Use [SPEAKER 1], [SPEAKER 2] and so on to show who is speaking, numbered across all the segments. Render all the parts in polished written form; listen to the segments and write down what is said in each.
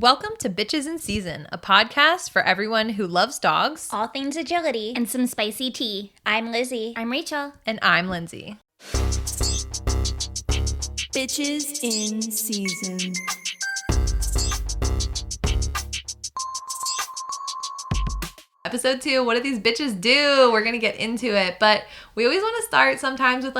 [SPEAKER 1] Welcome to Bitches in Season, a podcast for everyone who loves dogs.
[SPEAKER 2] All things agility. And some spicy tea. I'm Lizzie. I'm Rachel.
[SPEAKER 1] And I'm Lindsay.
[SPEAKER 3] Bitches in Season.
[SPEAKER 1] Episode 2, what do these bitches do? We're going to get into it, but we always want to start sometimes with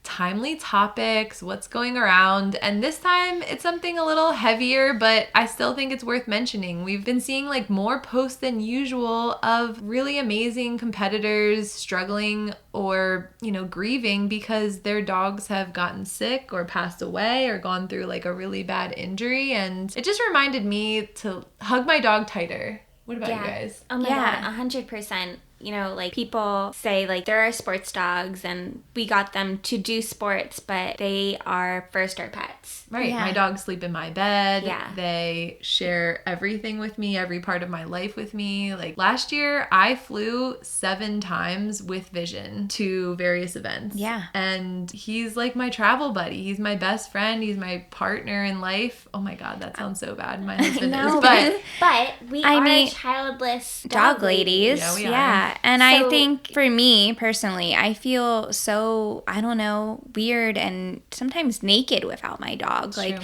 [SPEAKER 1] timely topics, what's going around, and this time it's something a little heavier, but I still think it's worth mentioning. We've been seeing more posts than usual of really amazing competitors struggling or, grieving because their dogs have gotten sick or passed away or gone through a really bad injury, and it just reminded me to hug my dog tighter. What about you guys?
[SPEAKER 2] Oh my God, 100%. People say there are sports dogs and we got them to do sports, but they are first our pets.
[SPEAKER 1] Right.
[SPEAKER 2] Yeah.
[SPEAKER 1] My dogs sleep in my bed.
[SPEAKER 2] Yeah.
[SPEAKER 1] They share everything with me, every part of my life with me. Last year, I flew 7 times with Vision to various events.
[SPEAKER 2] Yeah.
[SPEAKER 1] And he's my travel buddy. He's my best friend. He's my partner in life. Oh my God, that sounds so bad. My husband is.
[SPEAKER 2] But we are childless dog ladies.
[SPEAKER 1] Yeah, we are.
[SPEAKER 4] Yeah. And I think for me personally, I feel so, weird and sometimes naked without my dog.
[SPEAKER 1] True.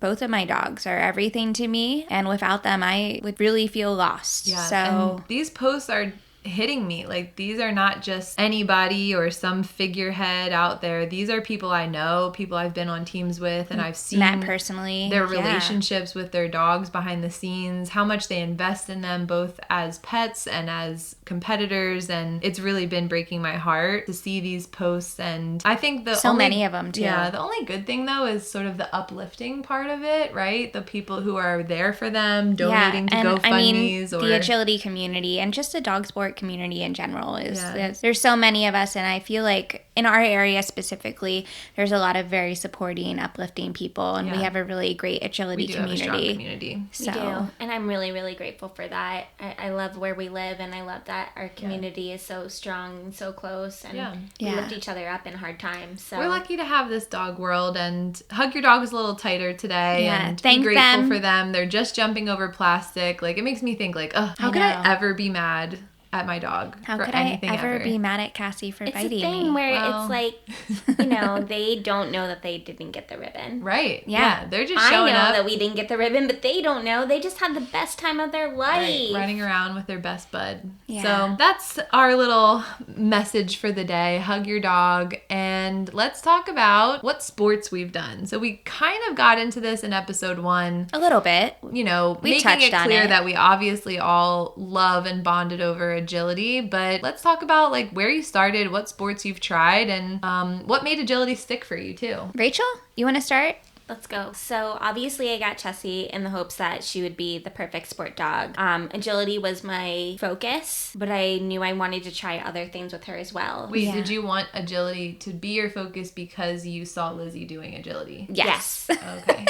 [SPEAKER 4] Both of my dogs are everything to me. And without them, I would really feel lost.
[SPEAKER 1] Yeah.
[SPEAKER 4] So
[SPEAKER 1] and these posts are hitting me. These are not just anybody or some figurehead out there. These are people I know, people I've been on teams with, and I've seen
[SPEAKER 4] met personally
[SPEAKER 1] their relationships with their dogs behind the scenes, how much they invest in them both as pets and as competitors, and it's really been breaking my heart to see these posts. And I think
[SPEAKER 4] many of them too.
[SPEAKER 1] Yeah, the only good thing though is sort of the uplifting part of it, right? The people who are there for them, donating to GoFundMes,
[SPEAKER 4] the agility community and just the dog sport community in general is there's so many of us, and I feel like in our area specifically there's a lot of very supporting, uplifting people, and we have a really great agility community.
[SPEAKER 1] Have a strong community.
[SPEAKER 2] We do, and I'm really, really grateful for that. I love where we live, and I love that our community is so strong and so close, and we lift each other up in hard times. So
[SPEAKER 1] we're lucky to have this dog world, and hug your dogs a little tighter today, and
[SPEAKER 4] thank
[SPEAKER 1] be grateful
[SPEAKER 4] them
[SPEAKER 1] for them. They're just jumping over plastic. It makes me think how could I ever be mad at my dog
[SPEAKER 4] How
[SPEAKER 1] for
[SPEAKER 4] could
[SPEAKER 1] anything
[SPEAKER 4] I ever
[SPEAKER 1] ever
[SPEAKER 4] be mad at Cassie for biting me?
[SPEAKER 2] It's a thing where it's they don't know that they didn't get the ribbon.
[SPEAKER 1] Right. Yeah. They're just
[SPEAKER 2] I
[SPEAKER 1] showing
[SPEAKER 2] know
[SPEAKER 1] up.
[SPEAKER 2] that we didn't get the ribbon, but they don't know. They just had the best time of their life.
[SPEAKER 1] Right, running around with their best bud.
[SPEAKER 4] Yeah.
[SPEAKER 1] So that's our little message for the day. Hug your dog. And let's talk about what sports we've done. So we kind of got into this in episode 1.
[SPEAKER 4] A little bit.
[SPEAKER 1] We making
[SPEAKER 4] touched
[SPEAKER 1] it
[SPEAKER 4] on
[SPEAKER 1] clear
[SPEAKER 4] it.
[SPEAKER 1] that we obviously all love and bonded over agility. But let's talk about where you started, what sports you've tried, and what made agility stick for you too.
[SPEAKER 4] Rachel, you want to start?
[SPEAKER 2] Let's go. So obviously I got Chessie in the hopes that she would be the perfect sport dog. Agility was my focus, but I knew I wanted to try other things with her as well.
[SPEAKER 1] Wait, did you want agility to be your focus because you saw Lizzie doing agility?
[SPEAKER 2] Yes.
[SPEAKER 1] Okay.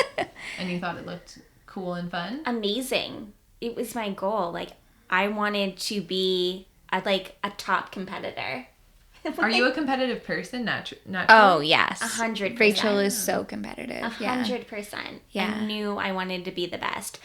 [SPEAKER 1] And you thought it looked cool and fun?
[SPEAKER 2] Amazing. It was my goal. I wanted to be a top competitor.
[SPEAKER 1] Are you a competitive person? Naturally?
[SPEAKER 4] Oh, yes.
[SPEAKER 2] 100%.
[SPEAKER 4] Rachel is so competitive.
[SPEAKER 2] 100%.
[SPEAKER 4] Yeah.
[SPEAKER 2] I knew I wanted to be the best.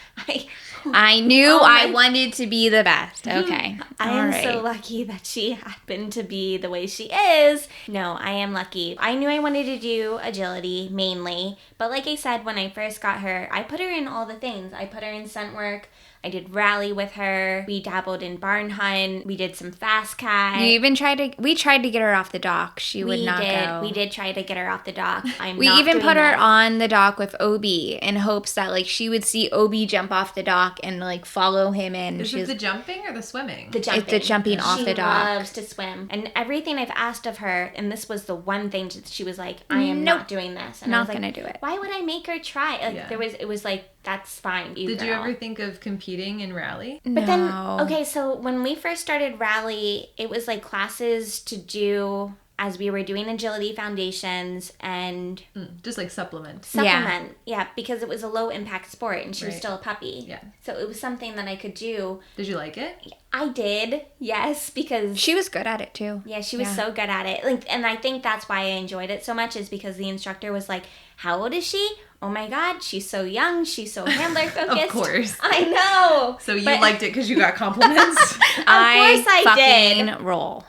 [SPEAKER 4] I knew I wanted to be the best. Okay.
[SPEAKER 2] I am so lucky that she happened to be the way she is. No, I am lucky. I knew I wanted to do agility mainly, but like I said, when I first got her, I put her in all the things. I put her in scent work. I did rally with her. We dabbled in barn hunt. We did some fast cat.
[SPEAKER 4] We tried to get her off the dock. She would not go.
[SPEAKER 2] We did try to get her off the dock.
[SPEAKER 4] We even put her on the dock with Obi in hopes that she would see Obi jump off the dock and follow him in.
[SPEAKER 1] Is it the jumping or the swimming?
[SPEAKER 2] The jumping.
[SPEAKER 4] It's the jumping off the dock.
[SPEAKER 2] She loves to swim. And everything I've asked of her, and this was the one thing that she was like, I am not doing this. And
[SPEAKER 4] not
[SPEAKER 2] I was
[SPEAKER 4] going to do it.
[SPEAKER 2] Why would I make her try? It was that's fine.
[SPEAKER 1] Did you ever think of competing in rally?
[SPEAKER 2] But then, okay, so when we first started rally, it was classes to do as we were doing agility foundations and
[SPEAKER 1] just supplement.
[SPEAKER 2] Yeah, because it was a low impact sport and she was still a puppy.
[SPEAKER 1] Yeah.
[SPEAKER 2] So it was something that I could do.
[SPEAKER 1] Did you like it?
[SPEAKER 2] I did, yes, because
[SPEAKER 4] she was good at it too.
[SPEAKER 2] Yeah, she was so good at it. And I think that's why I enjoyed it so much is because the instructor was like, "How old is she?" oh my God, she's so young. She's so handler focused.
[SPEAKER 1] Of course.
[SPEAKER 2] I know.
[SPEAKER 1] So you liked it because you got compliments?
[SPEAKER 2] Of course I did.
[SPEAKER 4] Roll.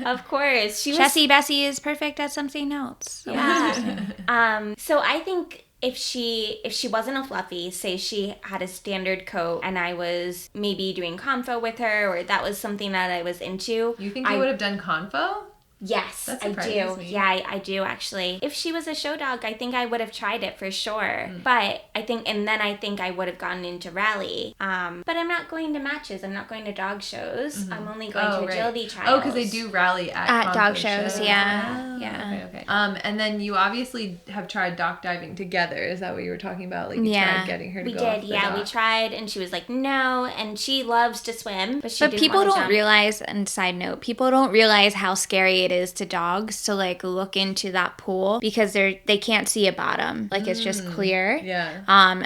[SPEAKER 2] Of course.
[SPEAKER 4] Jessie Bessie is perfect at something else. So
[SPEAKER 2] Yeah. So I think if she wasn't a fluffy, say she had a standard coat and I was maybe doing confo with her, or that was something that I was into.
[SPEAKER 1] You think you would have done confo?
[SPEAKER 2] Yes,
[SPEAKER 1] That
[SPEAKER 2] I
[SPEAKER 1] surprises
[SPEAKER 2] do.
[SPEAKER 1] me.
[SPEAKER 2] Yeah, I do actually. If she was a show dog, I think I would have tried it for sure. But I think I would have gotten into rally. But I'm not going to matches. I'm not going to dog shows. I'm only going to agility trials.
[SPEAKER 1] Oh, because they do rally at
[SPEAKER 4] dog
[SPEAKER 1] confo
[SPEAKER 4] shows, yeah. Yeah.
[SPEAKER 1] Okay. And then you obviously have tried dock diving together. Is that what you were talking about? Like you tried getting her to
[SPEAKER 2] we
[SPEAKER 1] go
[SPEAKER 2] did,
[SPEAKER 1] off the dock.
[SPEAKER 2] we tried, and she was like, no, and she loves to swim, but didn't
[SPEAKER 4] people
[SPEAKER 2] want to
[SPEAKER 4] don't
[SPEAKER 2] jump.
[SPEAKER 4] realize, and side note, people don't realize how scary it is to dogs to like look into that pool because they can't see a bottom. Like it's just clear.
[SPEAKER 1] Yeah.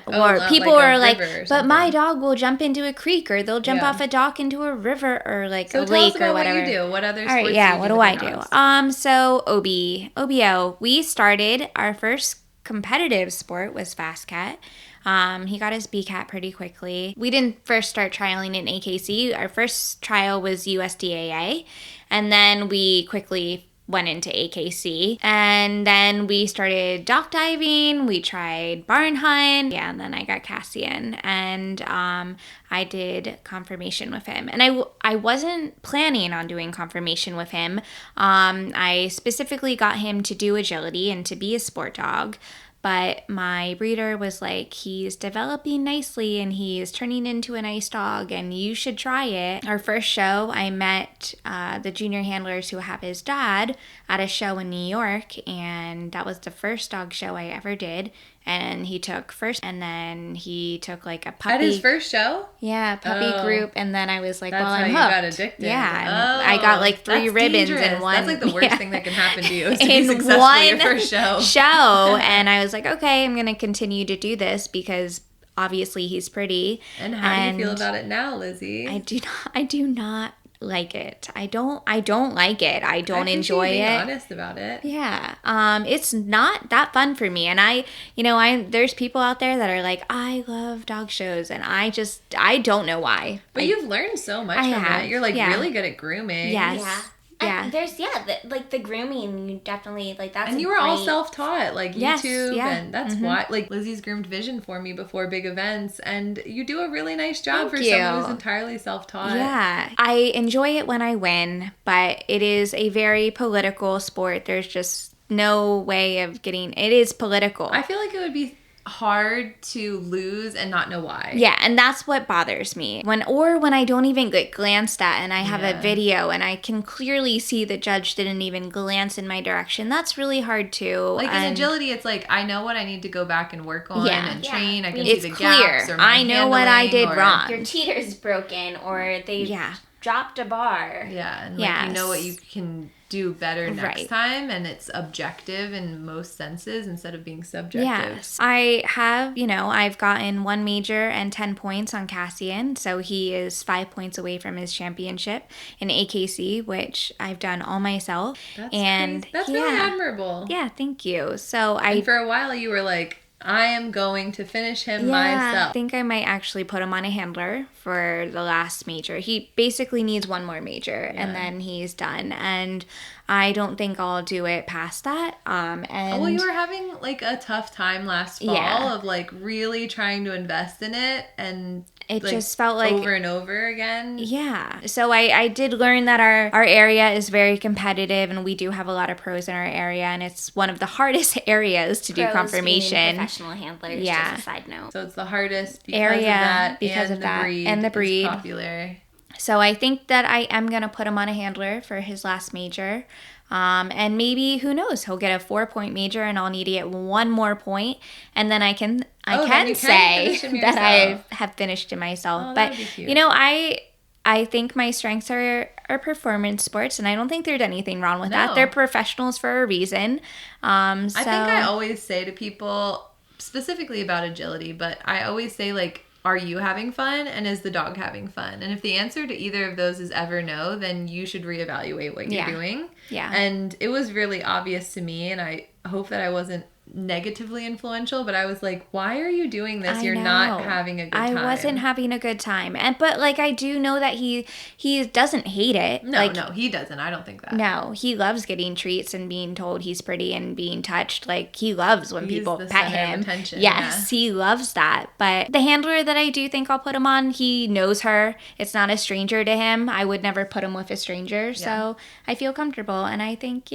[SPEAKER 4] Or
[SPEAKER 1] not
[SPEAKER 4] people
[SPEAKER 1] like a
[SPEAKER 4] are like,
[SPEAKER 1] river or
[SPEAKER 4] but my
[SPEAKER 1] something."
[SPEAKER 4] dog will jump into a creek or they'll jump
[SPEAKER 1] Yeah.
[SPEAKER 4] off a dock into a river or like
[SPEAKER 1] So
[SPEAKER 4] a
[SPEAKER 1] tell us
[SPEAKER 4] lake
[SPEAKER 1] about
[SPEAKER 4] or whatever.
[SPEAKER 1] what you do. What other
[SPEAKER 4] All
[SPEAKER 1] sports
[SPEAKER 4] right, yeah,
[SPEAKER 1] do you
[SPEAKER 4] what
[SPEAKER 1] do
[SPEAKER 4] do
[SPEAKER 1] with
[SPEAKER 4] I
[SPEAKER 1] your
[SPEAKER 4] do?
[SPEAKER 1] dogs?
[SPEAKER 4] So OBO, we started our first competitive sport was Fast Cat. He got his BCAT pretty quickly. We didn't first start trialing in AKC. Our first trial was USDAA, and then we quickly went into AKC, and then we started dock diving. We tried barn hunt, and then I got Cassian, and I did confirmation with him. And I wasn't planning on doing confirmation with him. I specifically got him to do agility and to be a sport dog. But my breeder was like, he's developing nicely and he's turning into a nice dog and you should try it. Our first show, I met the junior handlers who have his dad at a show in New York, and that was the first dog show I ever did. And he took first, and then he took like a puppy.
[SPEAKER 1] At his first show?
[SPEAKER 4] Yeah, puppy group, and then I was like,
[SPEAKER 1] That's
[SPEAKER 4] well,
[SPEAKER 1] how
[SPEAKER 4] I'm
[SPEAKER 1] you
[SPEAKER 4] hooked.
[SPEAKER 1] got addicted.
[SPEAKER 4] Yeah, and I got like 3
[SPEAKER 1] that's
[SPEAKER 4] ribbons
[SPEAKER 1] dangerous.
[SPEAKER 4] in one.
[SPEAKER 1] That's like the worst
[SPEAKER 4] yeah.
[SPEAKER 1] thing that can happen to you is to be
[SPEAKER 4] In
[SPEAKER 1] successful
[SPEAKER 4] one
[SPEAKER 1] your first show.
[SPEAKER 4] And I was like, okay, I'm gonna continue to do this because obviously he's pretty.
[SPEAKER 1] And how do you feel about it now, Lizzie?
[SPEAKER 4] I do not like it. I don't like it. I don't enjoy
[SPEAKER 1] being
[SPEAKER 4] it.
[SPEAKER 1] honest about it.
[SPEAKER 4] Yeah. It's not that fun for me. And there's people out there that are like, I love dog shows, and I don't know why.
[SPEAKER 1] But you've learned so much from it. You're like really good at grooming.
[SPEAKER 4] Yes.
[SPEAKER 2] Yeah.
[SPEAKER 4] Yeah.
[SPEAKER 2] And there's the grooming, you definitely like that's.
[SPEAKER 1] And you were all self-taught, like
[SPEAKER 4] Yes,
[SPEAKER 1] YouTube,
[SPEAKER 4] yeah.
[SPEAKER 1] and that's why like Lizzie's groomed Vision for me before big events, and you do a really nice job
[SPEAKER 4] Thank
[SPEAKER 1] for
[SPEAKER 4] you.
[SPEAKER 1] someone who's entirely self-taught.
[SPEAKER 4] Yeah. I enjoy it when I win, but it is a very political sport. There's just no way of getting it is political.
[SPEAKER 1] I feel like it would be hard to lose and not know why.
[SPEAKER 4] Yeah, and that's what bothers me. When I don't even get glanced at and I have a video and I can clearly see the judge didn't even glance in my direction. That's really hard too.
[SPEAKER 1] Like in agility, it's like I know what I need to go back and work on and train. I can
[SPEAKER 4] it's
[SPEAKER 1] see the
[SPEAKER 4] clear.
[SPEAKER 1] gaps or my
[SPEAKER 4] I know what I did
[SPEAKER 1] handling
[SPEAKER 4] wrong.
[SPEAKER 2] your teeter's broken or they dropped a bar.
[SPEAKER 1] Yeah, and like you know what you can do better next time, and it's objective in most senses instead of being subjective.
[SPEAKER 4] Yes. I've gotten 1 major and 10 points on Cassian, so he is 5 points away from his championship in AKC, which I've done all myself.
[SPEAKER 1] That's
[SPEAKER 4] really
[SPEAKER 1] admirable.
[SPEAKER 4] Yeah, thank you. So
[SPEAKER 1] and for a while you were like, I am going to finish him myself.
[SPEAKER 4] I think I might actually put him on a handler for the last major. He basically needs 1 more major and then he's done. And I don't think I'll do it past that. Well,
[SPEAKER 1] you were having like a tough time last fall of like really trying to invest in it, and
[SPEAKER 4] it just felt like
[SPEAKER 1] over and over again.
[SPEAKER 4] Yeah. So I did learn that our area is very competitive, and we do have a lot of pros in our area, and it's one of the hardest areas to do confirmation.
[SPEAKER 2] Professional handlers. Just a side note.
[SPEAKER 1] So it's the hardest because of that,
[SPEAKER 4] and the breed.
[SPEAKER 1] It's popular.
[SPEAKER 4] So I think that I am going to put him on a handler for his last major. And maybe, who knows, he'll get a 4-point major and I'll need to get 1 more point. And then I can say that I have finished it myself.
[SPEAKER 1] Oh,
[SPEAKER 4] but,
[SPEAKER 1] cute.
[SPEAKER 4] I think my strengths are performance sports, and I don't think there's anything wrong with that. They're professionals for a reason. I
[SPEAKER 1] think I always say to people, specifically about agility, but I always say like, are you having fun and is the dog having fun? And if the answer to either of those is ever no, then you should reevaluate what you're doing.
[SPEAKER 4] Yeah.
[SPEAKER 1] And it was really obvious to me, and I hope that I wasn't negatively influential, but I was like, why are you doing this? You're
[SPEAKER 4] know.
[SPEAKER 1] not having a good time.
[SPEAKER 4] I wasn't having a good time. But like, I do know that he doesn't hate it.
[SPEAKER 1] No,
[SPEAKER 4] like,
[SPEAKER 1] no, he doesn't. I don't think that.
[SPEAKER 4] No, he loves getting treats and being told he's pretty and being touched. Like, he loves when
[SPEAKER 1] He's
[SPEAKER 4] people
[SPEAKER 1] the
[SPEAKER 4] pet
[SPEAKER 1] center of
[SPEAKER 4] him.
[SPEAKER 1] attention,
[SPEAKER 4] Yes, he loves that. But the handler that I do think I'll put him on, he knows her. It's not a stranger to him. I would never put him with a stranger. So I feel comfortable. And I think,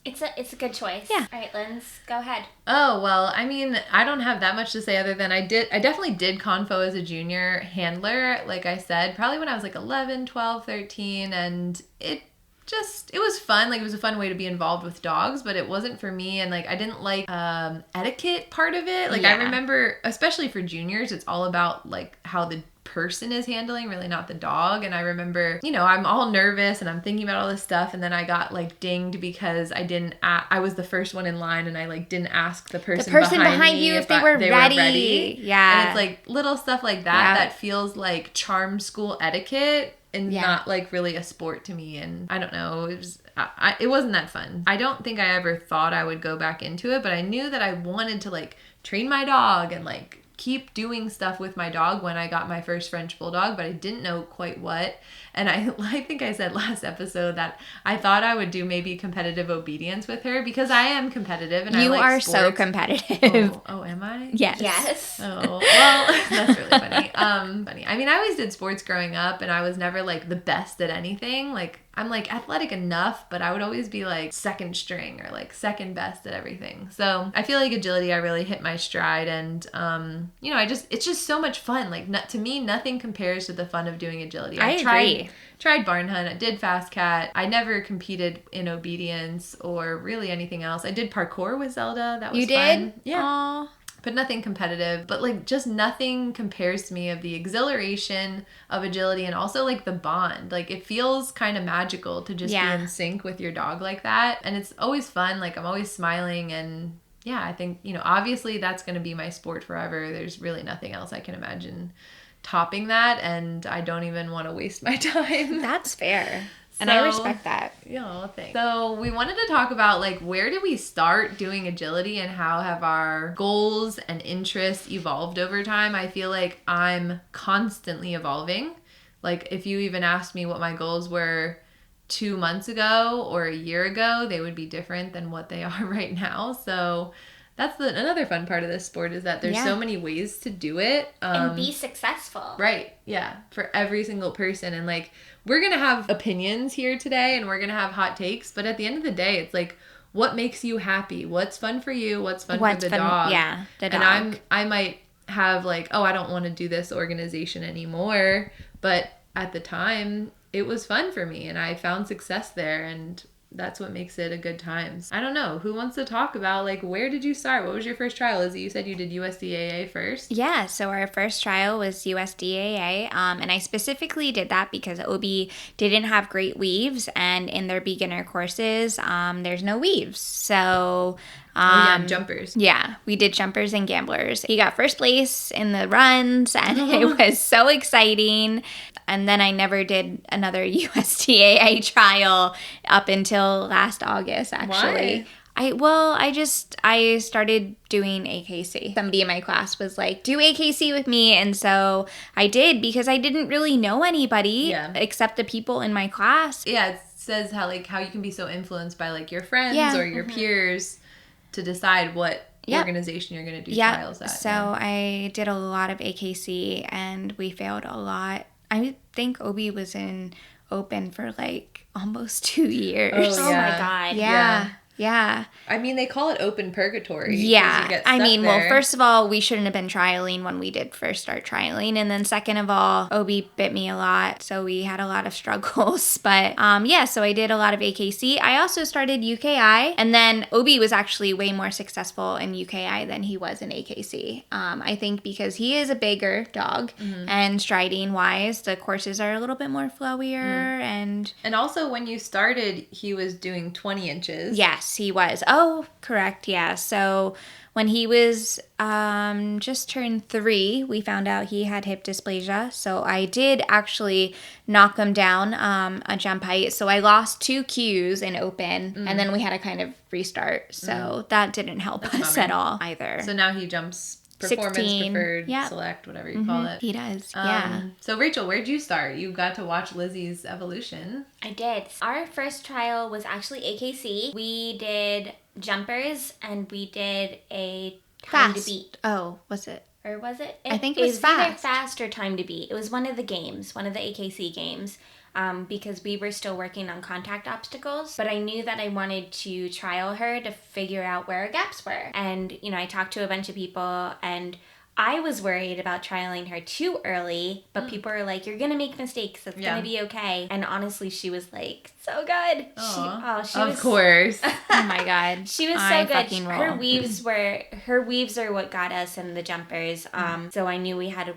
[SPEAKER 2] It's a good choice.
[SPEAKER 4] Yeah.
[SPEAKER 2] All right, Linz, go ahead.
[SPEAKER 1] Oh, well, I mean, I don't have that much to say other than I definitely did Confo as a junior handler, like I said, probably when I was like 11, 12, 13, and it was fun. Like, it was a fun way to be involved with dogs, but it wasn't for me, and like, I didn't like etiquette part of it. Like, I remember, especially for juniors, it's all about like how the person is handling, really not the dog. And I remember, I'm all nervous and I'm thinking about all this stuff, and then I got like dinged because I was the first one in line, and I like didn't ask the person behind
[SPEAKER 4] you
[SPEAKER 1] me
[SPEAKER 4] if they were ready. Yeah.
[SPEAKER 1] And it's like little stuff like that that feels like charm school etiquette and not like really a sport to me. And I don't know, it wasn't that fun. I don't think I ever thought I would go back into it, but I knew that I wanted to like train my dog and like keep doing stuff with my dog when I got my first French Bulldog, but I didn't know quite what. And I think I said last episode that I thought I would do maybe competitive obedience with her, because I am competitive and
[SPEAKER 4] you
[SPEAKER 1] I like
[SPEAKER 4] are
[SPEAKER 1] sports.
[SPEAKER 4] So competitive.
[SPEAKER 1] Oh, am I?
[SPEAKER 2] Yes.
[SPEAKER 1] Oh, well, that's really funny. Funny. I mean, I always did sports growing up, and I was never like the best at anything. Like, I'm like athletic enough, but I would always be like second string or like second best at everything. So I feel like agility, I really hit my stride, and it's just so much fun. Like, to me, nothing compares to the fun of doing agility.
[SPEAKER 4] I agree.
[SPEAKER 1] Tried barn hunt. I did fast cat. I never competed in obedience or really anything else. I did parkour with Zelda. That was
[SPEAKER 4] You
[SPEAKER 1] fun.
[SPEAKER 4] did?
[SPEAKER 1] Yeah.
[SPEAKER 4] Aww.
[SPEAKER 1] But nothing competitive. But like, just nothing compares to me of the exhilaration of agility, and also like the bond. Like, it feels kind of magical to just be in sync with your dog like that. And it's always fun. Like, I'm always smiling, and yeah, I think, obviously that's going to be my sport forever. There's really nothing else I can imagine topping that, and I don't even want to waste my time.
[SPEAKER 4] That's fair. And I respect that.
[SPEAKER 1] Yeah, thanks. So we wanted to talk about like, where did we start doing agility, and how have our goals and interests evolved over time? I feel like I'm constantly evolving. Like, if you even asked me what my goals were 2 months ago or a year ago, they would be different than what they are right now. So that's another fun part of this sport, is that there's so many ways to do it.
[SPEAKER 2] And be successful.
[SPEAKER 1] Right. Yeah. For every single person. And like, we're going to have opinions here today, and we're going to have hot takes. But at the end of the day, it's like, what makes you happy? What's fun for you? What's fun for the dog?
[SPEAKER 4] Yeah, the dog.
[SPEAKER 1] And I might have like, oh, I don't want to do this organization anymore. But at the time, it was fun for me, and I found success there, and that's what makes it a good time. I don't know. Who wants to talk about, like, where did you start? What was your first trial? Lizzie, you said you did USDAA first?
[SPEAKER 4] Yeah, so our first trial was USDAA, and I specifically did that because OB didn't have great weaves, and in their beginner courses, there's no weaves. So
[SPEAKER 1] jumpers.
[SPEAKER 4] Yeah, we did jumpers and gamblers. He got first place in the runs, and it was so exciting. And then I never did another USDAA trial up until last August, actually.
[SPEAKER 1] Why?
[SPEAKER 4] I started doing AKC. Somebody in my class was like, do AKC with me. And so I did, because I didn't really know anybody except the people in my class.
[SPEAKER 1] Yeah, it says how you can be so influenced by like your friends or your peers to decide what organization you're going to do trials at.
[SPEAKER 4] So I did a lot of AKC, and we failed a lot. I think OB was in open for like almost 2 years.
[SPEAKER 2] Oh my God.
[SPEAKER 4] Yeah.
[SPEAKER 1] I mean, they call it open purgatory.
[SPEAKER 4] Yeah. I mean, well, first of all, we shouldn't have been trialing when we did first start trialing. And then second of all, OB bit me a lot. So we had a lot of struggles. But so I did a lot of AKC. I also started UKI. And then OB was actually way more successful in UKI than he was in AKC. I think because he is a bigger dog, and striding wise, the courses are a little bit more flowier. And
[SPEAKER 1] also when you started, he was doing 20 inches.
[SPEAKER 4] Yes. Yes, he was. Oh, correct. Yeah. So when he was just turned 3, we found out he had hip dysplasia. So I did actually knock him down a jump height. So I lost 2 Qs in open, and then we had to kind of restart. So that didn't help us at all either.
[SPEAKER 1] So now he jumps performance
[SPEAKER 4] 16,
[SPEAKER 1] preferred,
[SPEAKER 4] yep.
[SPEAKER 1] select, whatever you call it.
[SPEAKER 4] He does. Yeah.
[SPEAKER 1] So Rachel, where'd you start? You got to watch Lizzie's evolution.
[SPEAKER 2] I did. Our first trial was actually AKC. We did jumpers and we did a time to beat.
[SPEAKER 4] Oh, was it?
[SPEAKER 2] Or was it?
[SPEAKER 4] I think it was
[SPEAKER 2] either
[SPEAKER 4] fast.
[SPEAKER 2] fast or time to beat. It was one of the games, one of the AKC games. Because we were still working on contact obstacles, but I knew that I wanted to trial her to figure out where her gaps were. And, I talked to a bunch of people, and I was worried about trialing her too early, but people were like, you're going to make mistakes. It's going to be okay. And honestly, she was like, so good. She
[SPEAKER 1] of course.
[SPEAKER 4] Oh my God.
[SPEAKER 2] She was so good. Her weaves are what got us in the jumpers. So I knew we had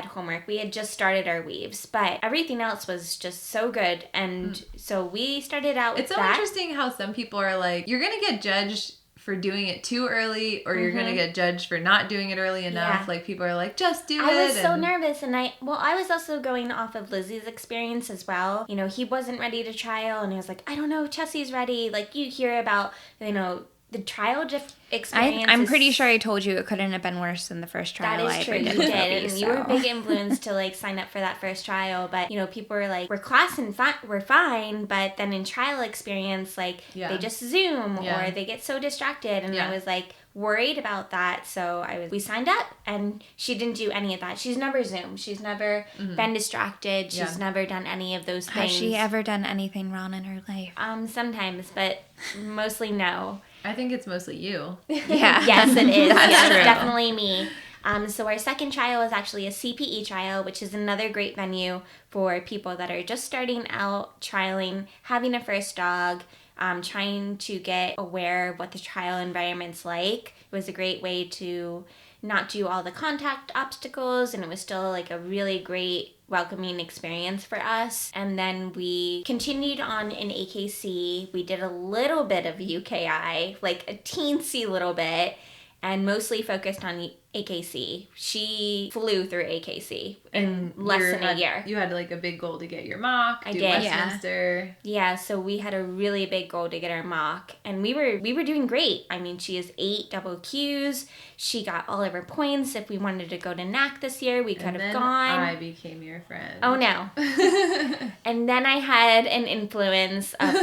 [SPEAKER 2] homework. We had just started our weaves, but everything else was just so good. And so we started out with
[SPEAKER 1] It's so interesting how some people are like, you're going to get judged for doing it too early, or you're gonna get judged for not doing it early enough. Like, people are like, just do it.
[SPEAKER 2] I was so nervous, and I was also going off of Lizzie's experience as well. He wasn't ready to trial, and I was like, I don't know, Chessie's ready. Like, you hear about, the trial experience.
[SPEAKER 4] I'm pretty sure I told you it couldn't have been worse than the first trial.
[SPEAKER 2] That is true. You did, and you were a big influence to sign up for that first trial. But people were like, "We're class and we're fine," but then in trial experience, they just zoom or they get so distracted, and I was worried about that. So we signed up, and she didn't do any of that. She's never zoomed. She's never been distracted. She's never done any of those things.
[SPEAKER 4] Has she ever done anything wrong in her life?
[SPEAKER 2] Sometimes, but mostly no.
[SPEAKER 1] I think it's mostly you.
[SPEAKER 2] Yeah. Yes, it is.
[SPEAKER 1] That's true.
[SPEAKER 2] Definitely me. So our second trial is actually a CPE trial, which is another great venue for people that are just starting out, trialing, having a first dog, trying to get aware of what the trial environment's like. It was a great way to not do all the contact obstacles, and it was still a really great welcoming experience for us. And then we continued on in AKC. We did a little bit of UKI, a teensy little bit, and mostly focused on AKC. She flew through AKC in less than a year.
[SPEAKER 1] You had a big goal to get your mock.
[SPEAKER 2] I did.
[SPEAKER 1] Westminster.
[SPEAKER 2] Yeah, so we had a really big goal to get our mock, and we were doing great. I mean, she has 8 double Qs. She got all of her points. If we wanted to go to NAC this year, we could have gone.
[SPEAKER 1] I became your friend.
[SPEAKER 2] Oh no. And then I had an influence of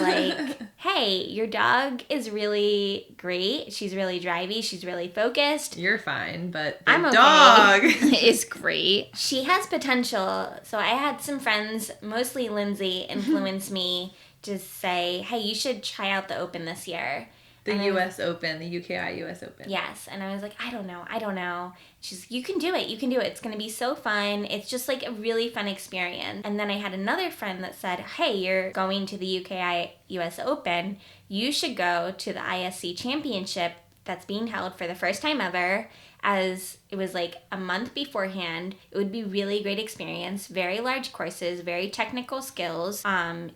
[SPEAKER 2] hey, your dog is really great. She's really drivey. She's really focused.
[SPEAKER 1] You're fine, but
[SPEAKER 2] I'm okay.
[SPEAKER 1] dog
[SPEAKER 4] is great.
[SPEAKER 2] She has potential. So I had some friends, mostly Lindsay, influence me to say, hey, you should try out the Open this year.
[SPEAKER 1] The U.S. Open, the UKI U.S. Open.
[SPEAKER 2] Yes. And I was like, I don't know. She's like, you can do it. It's going to be so fun. It's just a really fun experience. And then I had another friend that said, hey, you're going to the UKI U.S. Open. You should go to the ISC Championship that's being held for the first time ever, as it was a month beforehand. It would be really great experience, very large courses, very technical skills.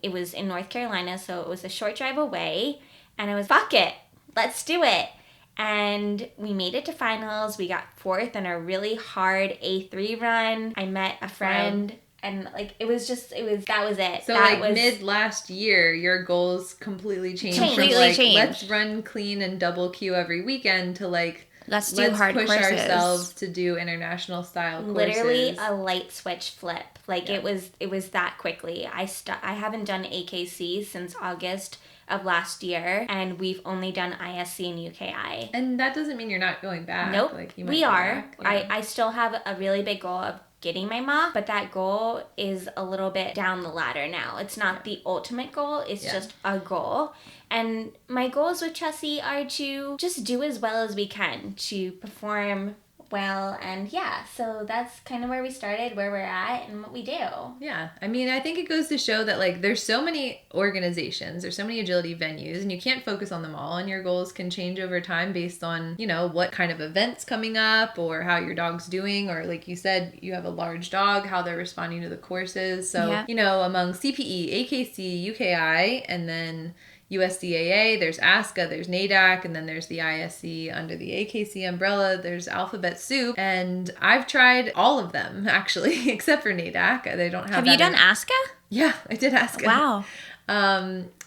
[SPEAKER 2] It was in North Carolina, so it was a short drive away. And I was, fuck it, let's do it. And we made it to finals. We got 4th in a really hard A3 run. I met a friend. And that was it.
[SPEAKER 1] So mid last year, your goals completely changed. Let's run clean and double Q every weekend to
[SPEAKER 4] let's hard
[SPEAKER 1] push
[SPEAKER 4] courses.
[SPEAKER 1] Ourselves to do international style courses.
[SPEAKER 2] Literally a light switch flip. It was that quickly. I haven't done AKC since August of last year, and we've only done ISC and UKI.
[SPEAKER 1] And that doesn't mean you're not going back.
[SPEAKER 2] Nope, we are.
[SPEAKER 1] Yeah.
[SPEAKER 2] I still have a really big goal of getting my mock, but that goal is a little bit down the ladder now. It's not the ultimate goal, it's just a goal. And my goals with Chessie are to just do as well as we can, to perform well, and so that's kind of where we started, where we're at, and what we do.
[SPEAKER 1] Yeah, I mean, I think it goes to show that there's so many organizations, there's so many agility venues, and you can't focus on them all, and your goals can change over time based on, what kind of events coming up, or how your dog's doing, or like you said, you have a large dog, how they're responding to the courses. So, among CPE, AKC, UKI, and then USDAA, there's ASCA, there's NADAC, and then there's the ISC under the AKC umbrella. There's Alphabet Soup, and I've tried all of them actually, except for NADAC. They don't have.
[SPEAKER 4] Have you done ASCA?
[SPEAKER 1] Yeah, I did ASCA.
[SPEAKER 4] Wow.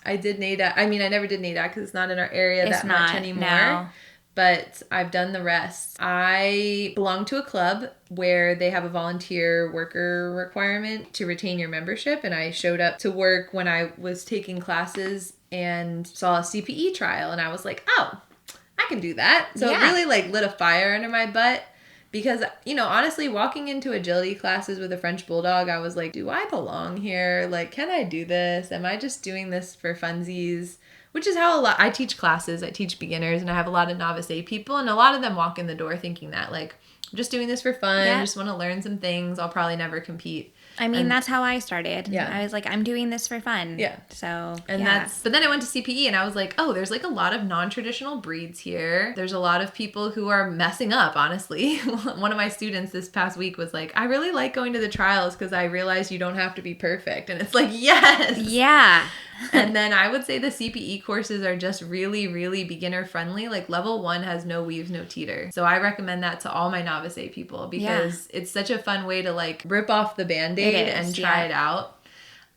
[SPEAKER 1] I did NADAC. I mean, I never did NADAC because it's not in our area
[SPEAKER 4] It's
[SPEAKER 1] that
[SPEAKER 4] not,
[SPEAKER 1] much anymore.
[SPEAKER 4] no.
[SPEAKER 1] But I've done the rest. I belong to a club where they have a volunteer worker requirement to retain your membership. And I showed up to work when I was taking classes and saw a CPE trial. And I was like, oh, I can do that. So it really like lit a fire under my butt. Because, you know, honestly, walking into agility classes with a French Bulldog, I was like, do I belong here? Like, can I do this? Am I just doing this for funsies? Which is how I teach classes. I teach beginners, and I have a lot of novice A people, and a lot of them walk in the door thinking that, like, I'm just doing this for fun. I just want to learn some things. I'll probably never compete.
[SPEAKER 4] I mean, that's how I started.
[SPEAKER 1] Yeah.
[SPEAKER 4] I was like, I'm doing this for fun.
[SPEAKER 1] Yeah.
[SPEAKER 4] So,
[SPEAKER 1] and but then I went to CPE and I was like, oh, there's like a lot of non-traditional breeds here. There's a lot of people who are messing up, honestly. One of my students this past week was like, I really like going to the trials because I realize you don't have to be perfect. And it's like, yes.
[SPEAKER 4] Yeah.
[SPEAKER 1] And then I would say the CPE courses are just really, really beginner friendly. Like level 1 has no weaves, no teeter. So I recommend that to all my novice A people because it's such a fun way to like rip off the Band-Aid and try it out.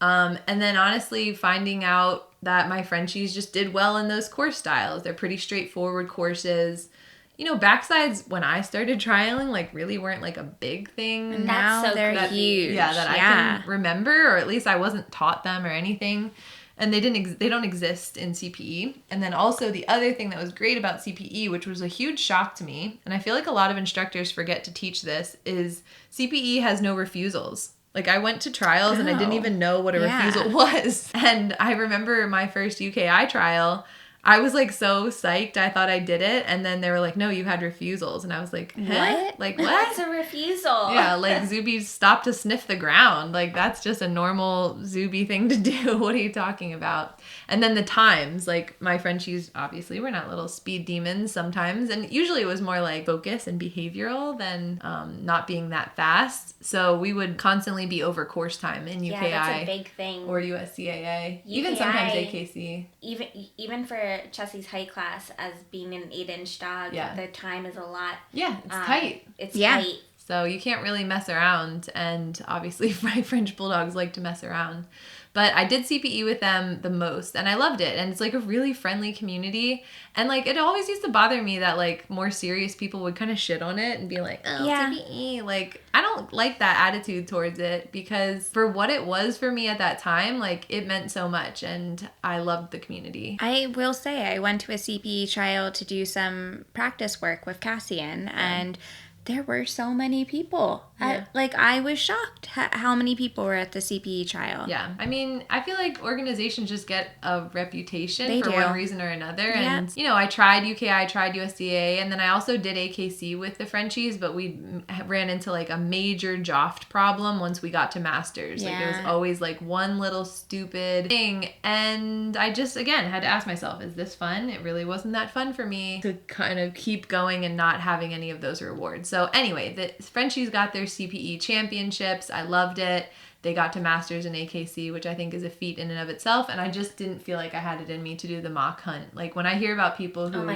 [SPEAKER 1] And then honestly finding out that my Frenchies just did well in those course styles. They're pretty straightforward courses. You know, backsides when I started trialing like really weren't like a big thing.
[SPEAKER 4] And now they're huge.
[SPEAKER 1] Yeah, that I can remember, or at least I wasn't taught them or anything. And they don't exist in CPE. And then also the other thing that was great about CPE, which was a huge shock to me, and I feel like a lot of instructors forget to teach this, is CPE has no refusals. Like I went to trials and I didn't even know what a refusal was. And I remember my first UKI trial, I was like so psyched. I thought I did it. And then they were like, no, you had refusals. And I was like, what? Like what?
[SPEAKER 2] What's a refusal?
[SPEAKER 1] Yeah, like Zuby stopped to sniff the ground. Like that's just a normal Zuby thing to do. What are you talking about? And then the times, like my Frenchies obviously were not little speed demons sometimes. And usually it was more like focus and behavioral than not being that fast. So we would constantly be over course time in UKI.
[SPEAKER 2] Yeah, that's a big thing.
[SPEAKER 1] Or USDAA. Even sometimes AKC.
[SPEAKER 2] Even for Chessie's height class, as being an 8-inch dog, the time is a lot.
[SPEAKER 1] Yeah, it's tight.
[SPEAKER 2] It's tight.
[SPEAKER 1] So you can't really mess around. And obviously my French Bulldogs like to mess around. But I did CPE with them the most and I loved it. And it's like a really friendly community. And like it always used to bother me that like more serious people would kind of shit on it and be like, oh, CPE. Like I don't like that attitude towards it because for what it was for me at that time, like it meant so much and I loved the community.
[SPEAKER 4] I will say I went to a CPE trial to do some practice work with Cassian and there were so many people. I was shocked how many people were at the CPE trial.
[SPEAKER 1] Yeah. I mean, I feel like organizations just get a reputation for one reason or another.
[SPEAKER 4] Yeah.
[SPEAKER 1] And, you know, I tried UKI, I tried USDA, and then I also did AKC with the Frenchies, but we ran into like a major Joft problem once we got to Masters. Like it was always like one little stupid thing. And I just, again, had to ask myself, is this fun? It really wasn't that fun for me to kind of keep going and not having any of those rewards. So anyway, the Frenchies got their CPE championships. I loved it. They got to Masters in AKC, which I think is a feat in and of itself. And I just didn't feel like I had it in me to do the mock hunt. Like when I hear about people who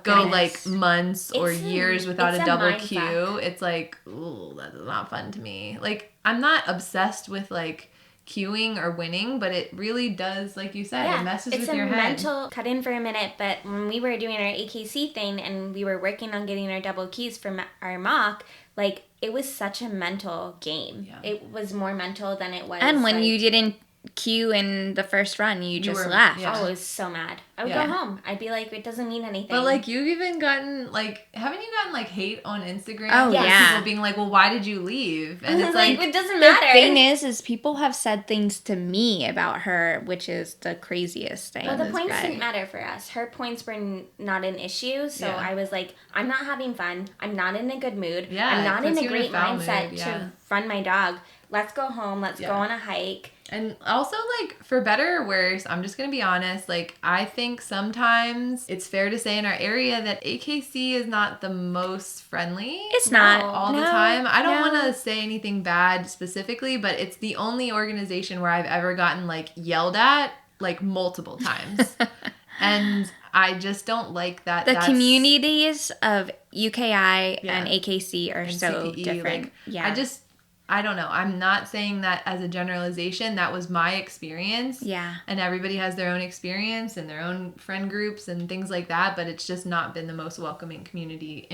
[SPEAKER 1] go like months or years without a double Q, it's like, ooh, that is not fun to me. Like I'm not obsessed with like queuing or winning, but it really does, like you said, it messes with your head.
[SPEAKER 2] It's a mental, cut in for a minute, but when we were doing our AKC thing and we were working on getting our double keys for our mock, like it was such a mental game. Yeah. It was more mental than it was.
[SPEAKER 4] And when you didn't queue in the first run, you just left.
[SPEAKER 2] Yeah. Oh, I was so mad. I would go home. I'd be like, it doesn't mean anything.
[SPEAKER 1] But like you've even gotten like, haven't you gotten like hate on Instagram?
[SPEAKER 4] Oh yeah.
[SPEAKER 1] People being like, well, why did you leave? And it's like,
[SPEAKER 2] it doesn't matter.
[SPEAKER 4] The thing is people have said things to me about her, which is the craziest thing.
[SPEAKER 2] Well, the points didn't matter for us. Her points were not an issue. So I was like, I'm not having fun. I'm not in a good mood. Yeah, I'm not in a great mindset to run my dog. Let's go home. Let's go on a hike.
[SPEAKER 1] And also, like, for better or worse, I'm just going to be honest, like, I think sometimes it's fair to say in our area that AKC is not the most friendly.
[SPEAKER 4] It's not.
[SPEAKER 1] All the time. I don't want to say anything bad specifically, but it's the only organization where I've ever gotten, like, yelled at like multiple times. And I just don't like that.
[SPEAKER 4] The communities of UKI and AKC are
[SPEAKER 1] and
[SPEAKER 4] so
[SPEAKER 1] CPE,
[SPEAKER 4] different.
[SPEAKER 1] Like, I don't know. I'm not saying that as a generalization. That was my experience.
[SPEAKER 4] Yeah.
[SPEAKER 1] And everybody has their own experience and their own friend groups and things like that. But it's just not been the most welcoming community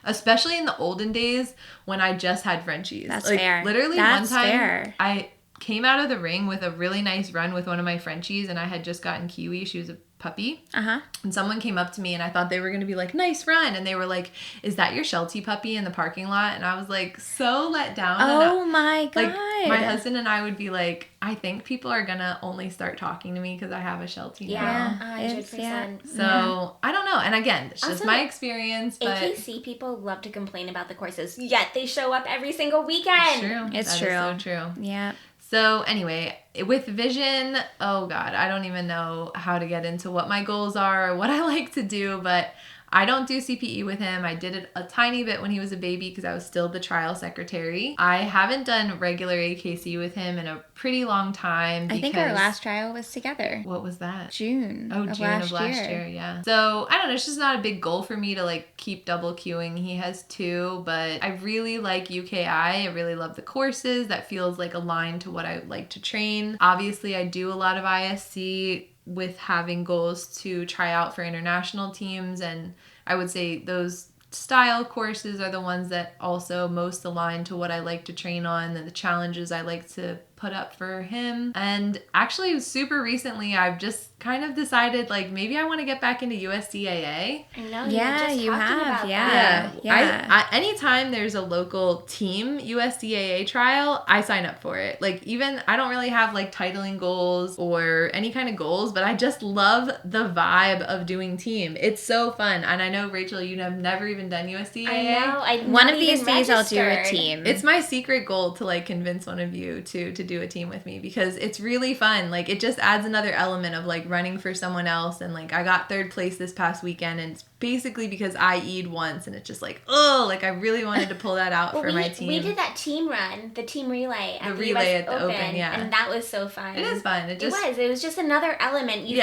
[SPEAKER 1] especially in the olden days when I just had Frenchies.
[SPEAKER 4] That's
[SPEAKER 1] like,
[SPEAKER 4] fair.
[SPEAKER 1] Literally
[SPEAKER 4] That's
[SPEAKER 1] one time
[SPEAKER 4] fair.
[SPEAKER 1] I came out of the ring with a really nice run with one of my Frenchies, and I had just gotten Kiwi. She was a puppy. And someone came up to me, and I thought they were going to be like, nice run. And they were like, is that your Sheltie puppy in the parking lot? And I was like, so let down.
[SPEAKER 4] Oh my God.
[SPEAKER 1] Like, my husband and I would be like, I think people are going to only start talking to me because I have a Sheltie now.
[SPEAKER 2] 100%.
[SPEAKER 1] So, I don't know. And again, it's just my experience. But
[SPEAKER 2] AKC people love to complain about the courses, yet they show up every single weekend.
[SPEAKER 4] It's
[SPEAKER 1] true.
[SPEAKER 4] true.
[SPEAKER 1] That is so true.
[SPEAKER 4] Yeah.
[SPEAKER 1] So anyway, with Vision, oh God, I don't even know how to get into what my goals are or what I like to do, but I don't do CPE with him. I did it a tiny bit when he was a baby because I was still the trial secretary. I haven't done regular AKC with him in a pretty long time.
[SPEAKER 4] I think our last trial was together.
[SPEAKER 1] What was that?
[SPEAKER 4] June.
[SPEAKER 1] Oh,
[SPEAKER 4] of
[SPEAKER 1] June of last year, yeah. So, I don't know, it's just not a big goal for me to like keep double queuing. He has 2, but I really like UKI. I really love the courses. That feels like aligned to what I like to train. Obviously, I do a lot of ISC with having goals to try out for international teams, and I would say those style courses are the ones that also most align to what I like to train on and the challenges I like to put up for him. And actually super recently I've just kind of decided like maybe I want to get back into USDAA.
[SPEAKER 2] I know.
[SPEAKER 4] Yeah, you have. Yeah.
[SPEAKER 1] I anytime there's a local team USDAA trial, I sign up for it. Like even I don't really have like titling goals or any kind of goals, but I just love the vibe of doing team. It's so fun. And I know Rachel, you have never even done USDAA.
[SPEAKER 2] I know.
[SPEAKER 4] One of these days I'll do a team.
[SPEAKER 1] It's my secret goal to like convince one of you to do a team with me because it's really fun. Like it just adds another element of like running for someone else. And like I got 3rd place this past weekend, and it's basically because I E'd once, and it's just like, oh, like I really wanted to pull that out for my team.
[SPEAKER 2] We did that team run, the team relay at the
[SPEAKER 1] relay
[SPEAKER 2] US
[SPEAKER 1] at the Open, yeah.
[SPEAKER 2] And that was so fun.
[SPEAKER 1] It is fun. It
[SPEAKER 2] was just another element. You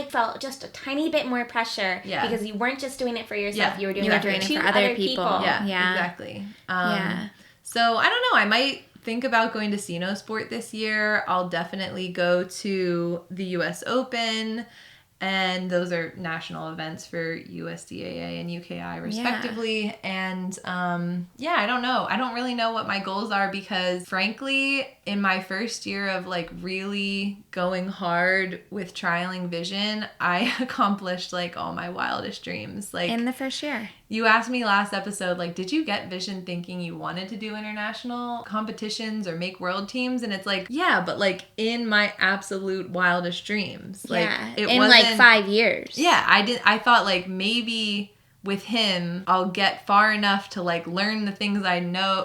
[SPEAKER 2] felt just a tiny bit more pressure because you weren't just doing it for yourself. You were doing it for other people.
[SPEAKER 1] Yeah, exactly. So I don't know. I might think about going to Sino Sport this year. I'll definitely go to the US Open, and those are national events for USDAA and UKI respectively. Yeah. And I don't know. I don't really know what my goals are because frankly, in my first year of like really going hard with trialing Vision, I accomplished like all my wildest dreams. Like
[SPEAKER 4] in the first year.
[SPEAKER 1] You asked me last episode, like, did you get Vision thinking you wanted to do international competitions or make world teams? And it's like, yeah, but like in my absolute wildest dreams. Like it
[SPEAKER 4] in like 5 years.
[SPEAKER 1] Yeah, I thought like maybe with him, I'll get far enough to like learn the things I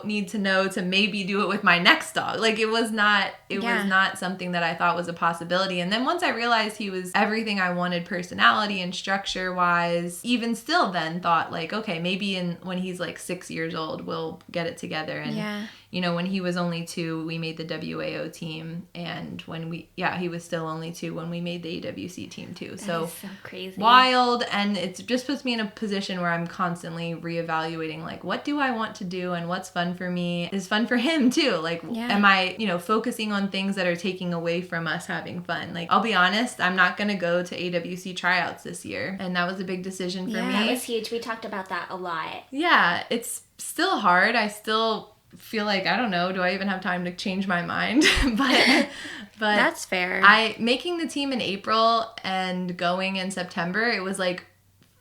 [SPEAKER 1] need to know to maybe do it with my next dog. Like it was not something that I thought was a possibility. And then once I realized he was everything I wanted personality and structure wise, even still then thought like, okay, maybe when he's like 6 years old, we'll get it together. And you know, when he was only 2, we made the WAO team, and when he was still only 2 when we made the AWC team too.
[SPEAKER 2] So crazy.
[SPEAKER 1] Wild, and it just puts me in a position where I'm constantly reevaluating like what do I want to do and what's fun for me is fun for him too. Like am I, focusing on things that are taking away from us having fun? Like I'll be honest, I'm not going to go to AWC tryouts this year, and that was a big decision for me.
[SPEAKER 2] That was huge. We talked about that a lot.
[SPEAKER 1] Yeah, it's still hard. I still feel like, I don't know, do I even have time to change my mind? but
[SPEAKER 4] that's fair.
[SPEAKER 1] Making the team in April and going in September, it was like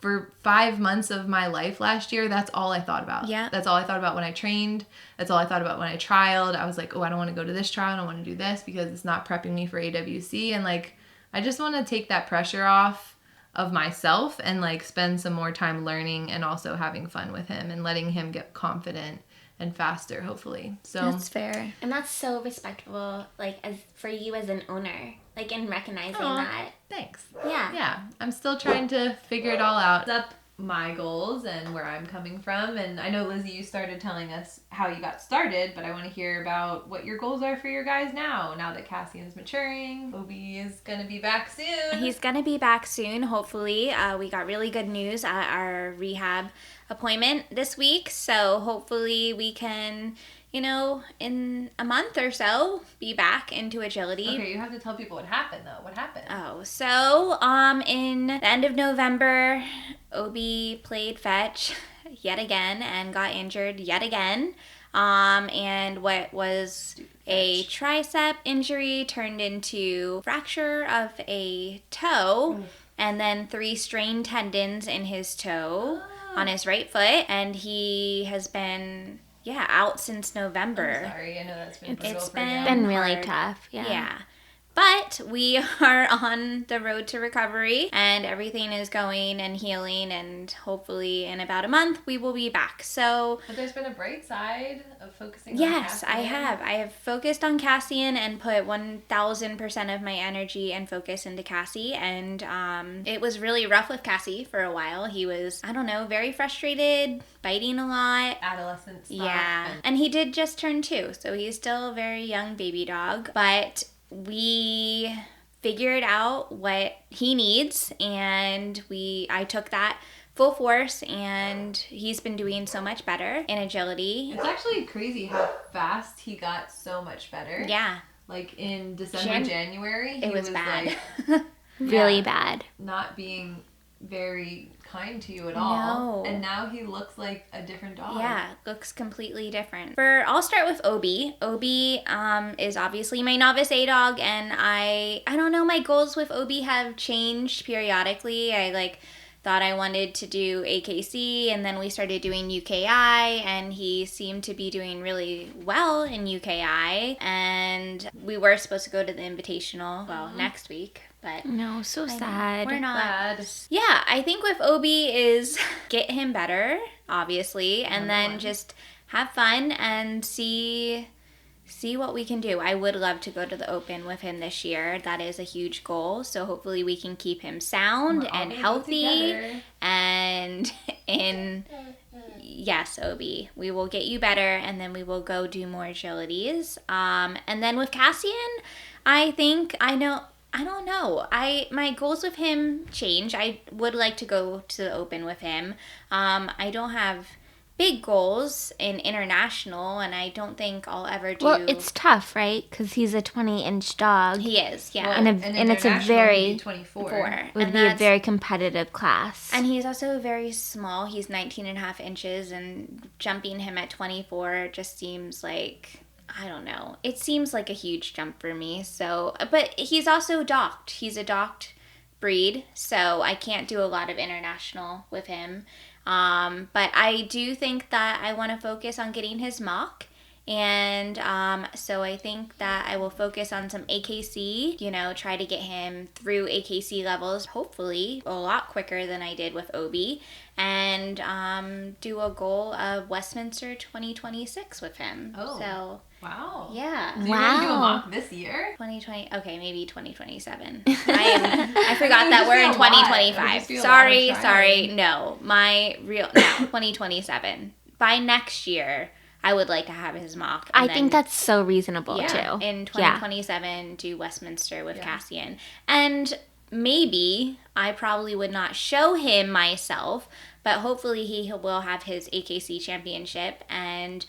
[SPEAKER 1] for 5 months of my life last year, that's all I thought about.
[SPEAKER 4] Yeah.
[SPEAKER 1] That's all I thought about when I trained. That's all I thought about when I trialed. I was like, oh, I don't want to go to this trial. I don't want to do this because it's not prepping me for AWC. And like, I just want to take that pressure off of myself and like spend some more time learning and also having fun with him and letting him get confident and faster, hopefully. So
[SPEAKER 4] that's fair.
[SPEAKER 2] And that's so respectable, like as for you as an owner, like in recognizing that.
[SPEAKER 1] Thanks.
[SPEAKER 2] Yeah.
[SPEAKER 1] Yeah. I'm still trying to figure it all out. Up my goals and where I'm coming from. And I know, Lizzie, you started telling us how you got started, but I want to hear about what your goals are for your guys now that Cassian's maturing. Obi is going to be back soon.
[SPEAKER 4] He's going to be back soon, hopefully. We got really good news at our rehab appointment this week, so hopefully we can, in a month or so, be back into agility.
[SPEAKER 1] Okay, you have to tell people what happened, though. What happened?
[SPEAKER 4] Oh, so, in the end of November, Obi played fetch yet again and got injured yet again. And what was a tricep injury turned into fracture of a toe and then 3 strained tendons in his toe on his right foot. And he has been, out since November.
[SPEAKER 1] I'm sorry, I know that's been brutal
[SPEAKER 4] It's
[SPEAKER 1] for you.
[SPEAKER 4] been
[SPEAKER 2] really
[SPEAKER 4] hard.
[SPEAKER 2] tough. Yeah.
[SPEAKER 4] But we are on the road to recovery and everything is going and healing, and hopefully in about a month we will be back. So,
[SPEAKER 1] But there's been a bright side of focusing on
[SPEAKER 4] yes,
[SPEAKER 1] Cassian.
[SPEAKER 4] I have. I have focused on Cassian and put 1,000% of my energy and focus into Cassie. And it was really rough with Cassie for a while. He was, very frustrated, biting a lot.
[SPEAKER 1] Adolescent stuff.
[SPEAKER 4] Yeah. And he did just turn 2, so he's still a very young baby dog. But we figured out what he needs, and I took that full force, and he's been doing so much better in agility.
[SPEAKER 1] It's actually crazy how fast he got so much better.
[SPEAKER 4] Yeah.
[SPEAKER 1] Like in December, January, he
[SPEAKER 4] it was bad.
[SPEAKER 1] like
[SPEAKER 2] Really bad.
[SPEAKER 1] not being very kind to you at all.
[SPEAKER 4] No.
[SPEAKER 1] And now he looks like a different dog.
[SPEAKER 4] Yeah, looks completely different. I'll start with Obi. Obi is obviously my novice A dog, and I don't know, my goals with Obi have changed periodically. I thought I wanted to do AKC, and then we started doing UKI, and he seemed to be doing really well in UKI, and we were supposed to go to the Invitational, next week. But
[SPEAKER 2] No, so sad.
[SPEAKER 4] we're not.
[SPEAKER 1] Glad.
[SPEAKER 4] Yeah, I think with Obi is get him better, obviously, and then just have fun and see what we can do. I would love to go to the Open with him this year. That is a huge goal. So hopefully we can keep him sound
[SPEAKER 1] We're all
[SPEAKER 4] and
[SPEAKER 1] gonna go
[SPEAKER 4] healthy.
[SPEAKER 1] together.
[SPEAKER 4] And yes, Obi, we will get you better, and then we will go do more agilities. And then with Cassian, I don't know. My goals with him change. I would like to go to the Open with him. I don't have big goals in international, and I don't think I'll ever do.
[SPEAKER 2] Well, it's tough, right? Because he's a 20-inch dog.
[SPEAKER 4] He is, yeah.
[SPEAKER 1] Well,
[SPEAKER 2] And it's a
[SPEAKER 1] international
[SPEAKER 2] very-
[SPEAKER 1] would be 24.
[SPEAKER 2] It would be a very competitive class.
[SPEAKER 4] And he's also very small. He's 19 and a half inches, and jumping him at 24 just seems like, I don't know. It seems like a huge jump for me. So, but he's also docked. He's a docked breed, so I can't do a lot of international with him. But I do think that I want to focus on getting his mock. And so I think that I will focus on some AKC, try to get him through AKC levels, hopefully a lot quicker than I did with Obi, and do a goal of Westminster 2026 with him.
[SPEAKER 1] Oh.
[SPEAKER 4] So,
[SPEAKER 1] Wow.
[SPEAKER 4] yeah.
[SPEAKER 1] So you're going to do a
[SPEAKER 2] Wow.
[SPEAKER 1] mock this year?
[SPEAKER 4] 2020, okay, maybe 2027. I forgot that
[SPEAKER 1] just
[SPEAKER 4] we're in
[SPEAKER 1] be a lot. It would
[SPEAKER 4] 2025.
[SPEAKER 1] just be a lot of
[SPEAKER 4] Sorry.
[SPEAKER 1] trying.
[SPEAKER 4] No, 2027. By next year, I would like to have his mock.
[SPEAKER 2] I think that's so reasonable, too.
[SPEAKER 4] In 2027, do Westminster with Cassian. And maybe I probably would not show him myself, but hopefully he will have his AKC championship, and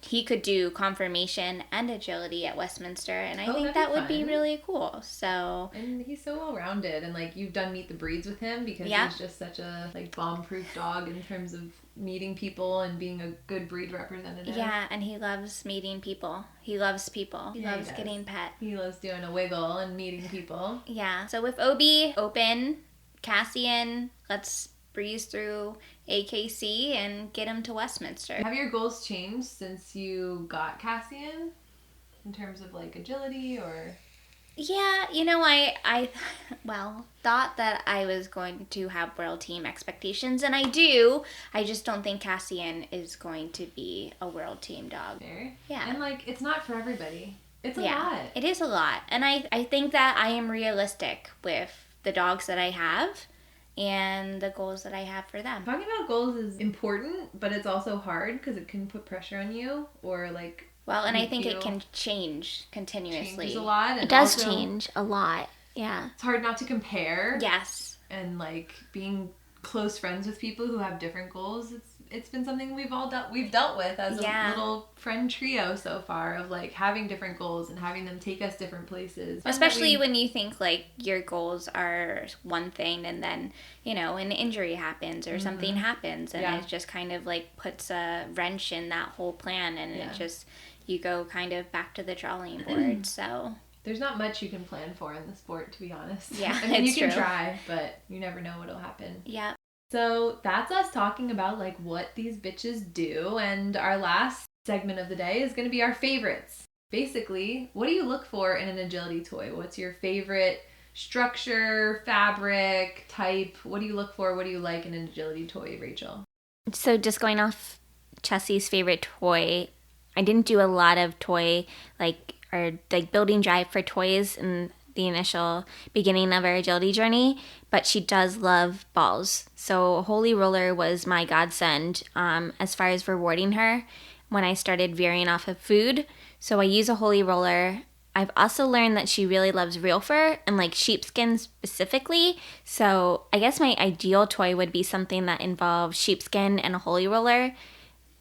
[SPEAKER 4] he could do confirmation and agility at Westminster, and I think
[SPEAKER 1] that'd
[SPEAKER 4] that
[SPEAKER 1] be
[SPEAKER 4] would be
[SPEAKER 1] fun.
[SPEAKER 4] really cool. So
[SPEAKER 1] And he's so well-rounded, and you've done Meet the Breeds with him because
[SPEAKER 4] Yeah.
[SPEAKER 1] he's just such a bomb-proof dog in terms of meeting people and being a good breed representative.
[SPEAKER 4] yeah, and he loves meeting people. He loves people. He
[SPEAKER 1] Yeah, he
[SPEAKER 4] loves
[SPEAKER 1] does.
[SPEAKER 4] getting pet.
[SPEAKER 1] He loves doing a wiggle and meeting people.
[SPEAKER 4] Yeah. So with Obi, Open, Cassian, let's breeze through AKC and get him to Westminster.
[SPEAKER 1] Have your goals changed since you got Cassian in terms of agility or?
[SPEAKER 4] Yeah, I thought that I was going to have world team expectations, and I do. I just don't think Cassian is going to be a world team dog.
[SPEAKER 1] Fair.
[SPEAKER 4] Yeah.
[SPEAKER 1] And it's not for everybody. It's a
[SPEAKER 4] Yeah,
[SPEAKER 1] lot.
[SPEAKER 4] it is a lot. And I think that I am realistic with the dogs that I have. and the goals that I have for them.
[SPEAKER 1] Talking about goals is important, but it's also hard because it can put pressure on you or like.
[SPEAKER 4] Well, and I think it can change continuously.
[SPEAKER 1] Changes a lot. And
[SPEAKER 2] it does change a lot. Yeah.
[SPEAKER 1] It's hard not to compare.
[SPEAKER 4] Yes.
[SPEAKER 1] And like being close friends with people who have different goals. It's been something we've dealt with as a little friend trio so far of like having different goals and having them take us different places.
[SPEAKER 4] Especially when you think like your goals are one thing and then, you know, an injury happens or something happens and it just kind of like puts a wrench in that whole plan and it just, you go kind of back to the drawing board. So
[SPEAKER 1] there's not much you can plan for in the sport, to be honest.
[SPEAKER 4] Yeah,
[SPEAKER 1] I mean, you can try, but you never know what'll happen.
[SPEAKER 4] Yeah.
[SPEAKER 1] So that's us talking about like what these bitches do, and our last segment of the day is going to be our favorites. Basically, what do you look for in an agility toy? What's your favorite structure, fabric, type? What do you look for? What do you like in an agility toy, Rachel?
[SPEAKER 2] So just going off Chelsea's favorite toy, I didn't do a lot of toy or building drive for toys in the initial beginning of our agility journey, but she does love balls. So Holy Roller was my godsend as far as rewarding her when I started veering off of food. So I use a Holy Roller. I've also learned that she really loves real fur and like sheepskin specifically. So I guess my ideal toy would be something that involves sheepskin and a Holy Roller.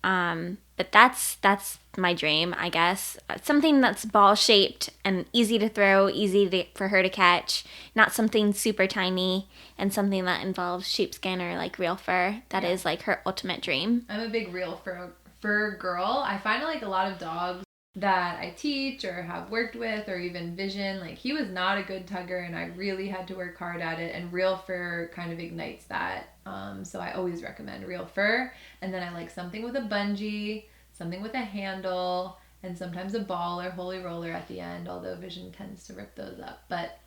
[SPEAKER 2] But that's my dream, I guess. Something that's ball-shaped and easy to throw, for her to catch. Not something super tiny, and something that involves sheepskin or like real fur. That is like her ultimate dream.
[SPEAKER 1] I'm a big real fur girl. I find like a lot of dogs that I teach or have worked with or even Vision, like he was not a good tugger and I really had to work hard at it, and real fur kind of ignites that. So I always recommend real fur. And then I like something with a bungee, something with a handle, and sometimes a ball or Holy Roller at the end, although Vision tends to rip those up. But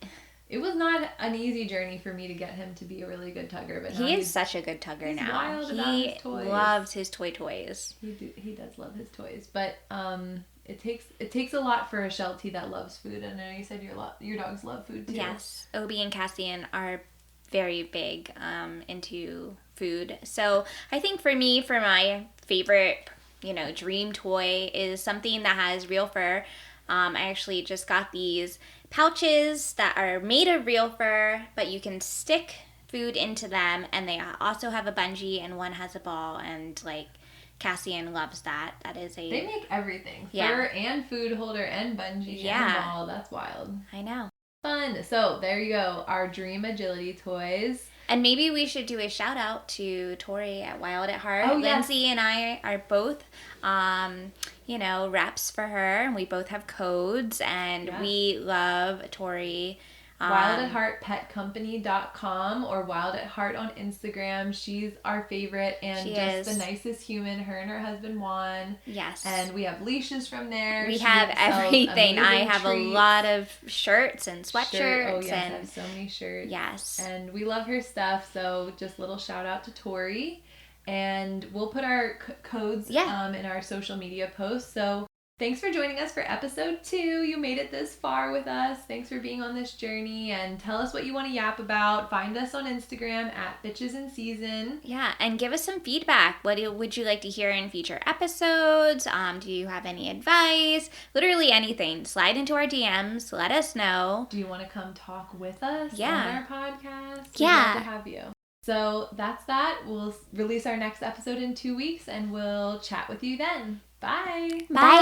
[SPEAKER 1] it was not an easy journey for me to get him to be a really good tugger. But
[SPEAKER 4] he is such a good tugger now. He loves his toys.
[SPEAKER 1] He does love his toys. But it takes a lot for a Sheltie that loves food. And I know you said your dogs love food too.
[SPEAKER 4] Yes, Obi and Cassian are very big into food. So I think for me, for my favorite, dream toy is something that has real fur. I actually just got these pouches that are made of real fur, but you can stick food into them, and they also have a bungee, and one has a ball, and like Cassian loves that.
[SPEAKER 1] They make everything. Fur and food holder and bungee and ball. That's wild.
[SPEAKER 4] I know.
[SPEAKER 1] Fun. So there you go. Our dream agility toys.
[SPEAKER 4] And maybe we should do a shout out to Tori at Wild at Heart.
[SPEAKER 1] Oh, yes.
[SPEAKER 4] Lindsay and I are both, reps for her, and we both have codes, and we love Tori.
[SPEAKER 1] WildAtHeartPetCompany.com or Wild at Heart on Instagram. She's our favorite and the nicest human. Her and her husband Juan.
[SPEAKER 4] Yes.
[SPEAKER 1] And we have leashes from there.
[SPEAKER 4] We have everything. I have a lot of shirts and sweatshirts.
[SPEAKER 1] Oh yes, I have so many shirts.
[SPEAKER 4] Yes.
[SPEAKER 1] And we love her stuff. So just a little shout out to Tori. And we'll put our codes in our social media posts. So thanks for joining us for episode 2. You made it this far with us. Thanks for being on this journey, and tell us what you want to yap about. Find us on Instagram at Bitches in Season.
[SPEAKER 4] Yeah, and give us some feedback. What would you like to hear in future episodes? Do you have any advice? Literally anything. Slide into our DMs. Let us know.
[SPEAKER 1] Do you want to come talk with us on our podcast?
[SPEAKER 2] Yeah.
[SPEAKER 1] We'd love to have you. So that's that. We'll release our next episode in 2 weeks, and we'll chat with you then. Bye.
[SPEAKER 2] Bye.